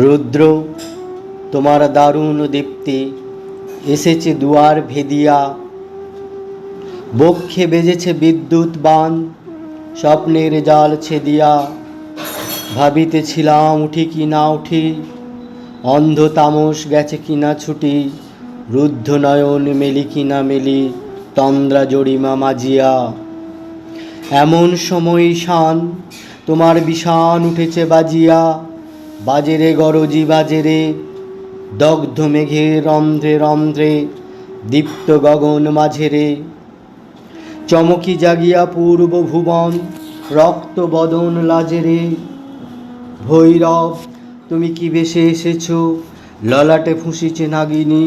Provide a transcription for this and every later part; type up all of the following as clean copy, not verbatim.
রুদ্র, তোমার দারুণ দীপ্তি এসেছে দুয়ার ভেদিয়া, বক্ষে বেজেছে বিদ্যুৎ বাণ, স্বপ্নের জাল ছেদিয়া। ভাবিতেছিলাম উঠি কি না উঠি, অন্ধ তামস গেছে কিনা ছুটি, রুদ্ধ নয়ন মেলি কিনা মেলি, তন্দ্রা জরিমা মাজিয়া। এমন সময় শান তোমার বিষাণ উঠেছে বাজিয়া, বাজেরে গরজি বাজেরে, দগ্ধ মেঘের রন্ধ্রে রন্ধ্রে, দীপ্ত গগন মাঝেরে। চমকি জাগিয়া পূর্ব ভুবন, রক্ত বদন লাজেরে। ভৈরব, তুমি কি বেশে এসেছ, ললাটে ফুঁসিছে নাগিনী,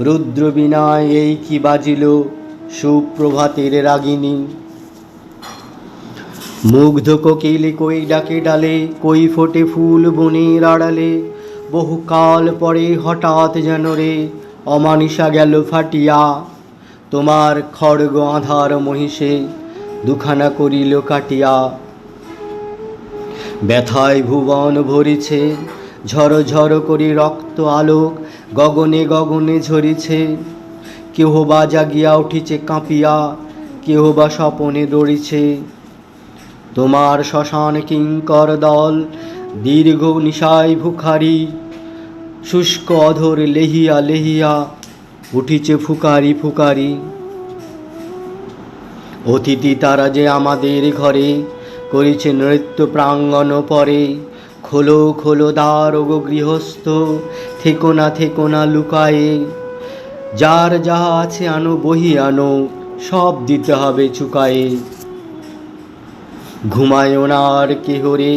রুদ্র বিনায় এই কি বাজিল, সুপ্রভাতের রাগিনী। মুগ্ধ কোকিল কই ডাকে ডালে, কই ফোটে ফুল বনের আড়ালে, বহুকাল পরে হঠাৎ যেন রে অমানিসা গেল ফাটিয়া। তোমার খড়গ আধার মহিষে দুখানা করিল কাটিয়া। ব্যথায় ভুবন ভরিছে, ঝর ঝর করি রক্ত আলোক গগনে গগনে ঝরিছে। কেহ বা জাগিয়া উঠিছে কাঁপিয়া, কেহ বা স্বপনে দৌড়িছে। তোমার শ্মশান কিঙ্কর দল দীর্ঘ নিশায় ভুখারি, শুষ্ক অধর লেহিয়া লেহিয়া উঠিছে ফুকারি ফুকারি। অতিথি তারা যে আমাদের ঘরে, করিছে নৃত্য প্রাঙ্গণ পরে। খোলো খোলো দ্বার ওগো গৃহস্থ, থেকো না লুকায়ে। যার যাহা আছে আনো বহি আনো, সব দিতে হবে চুকায়ে। ঘুমায়ো না আর কেহ রে,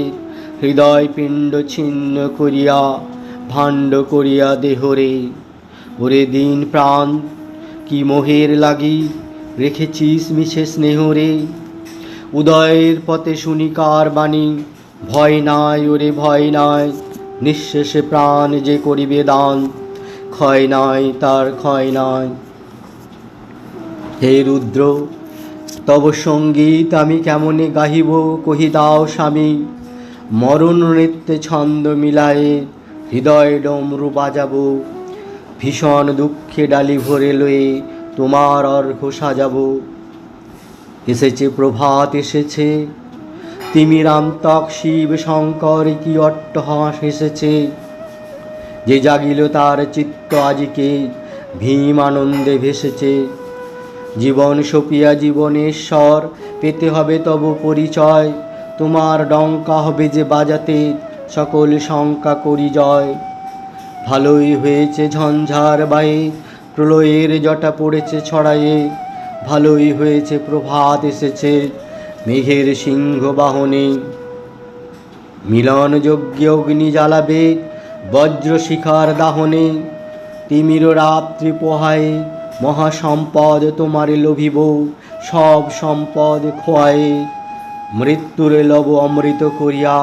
হৃদয় পিণ্ড ছিন্ন করিয়া, ভাণ্ড করিয়া দেহরে। ওরে দিন প্রাণ, কি মোহের লাগি রেখেছিস মিছে স্নেহরে। উদয়ের পথে শুনি কার বাণী, ভয় নাই ওরে ভয় নাই, নিঃশেষে প্রাণ যে করিবে দান, ক্ষয় নাই তার ক্ষয় নাই। হে রুদ্র, তব সঙ্গীত আমি কেমনে গাহিব কহি দাও স্বামী। মরণ নৃত্যে ছন্দ মিলায়ে হৃদয় ডমরু বাজাবো, ভীষণ দুঃখে ডালি ভরে লয়ে তোমার অর্ঘ্য সাজাবো। এসেছে প্রভাত এসেছে, তিমিরান্তক শিব শঙ্কর কি অট্টহাস এসেছে। যে জাগিল তার চিত্ত আজিকে ভীম আনন্দে ভেসেছে। জীবন সপিয়া জীবনেশ্বর পেতে হবে তব পরিচয়, তোমার ডঙ্কা হবে যে বাজাতে সকল শঙ্কা করি জয়। ভালোই হয়েছে ঝঞ্ঝার বায়ে, প্রলয়ের জটা পড়েছে ছড়ায়ে। ভালোই হয়েছে প্রভাত এসেছে মেঘের সিংহ বাহনে। মিলন যজ্ঞে অগ্নি জ্বালাবে বজ্র শিখার দাহনে। তিমির রাত্রি পোহায়ে মহাসম্পদ তোমারে লোভিব, সব সম্পদ খোয়ায়ে। মৃত্যুরে লব অমৃত করিয়া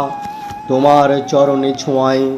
তোমার চরণে ছোঁয়ায়ে।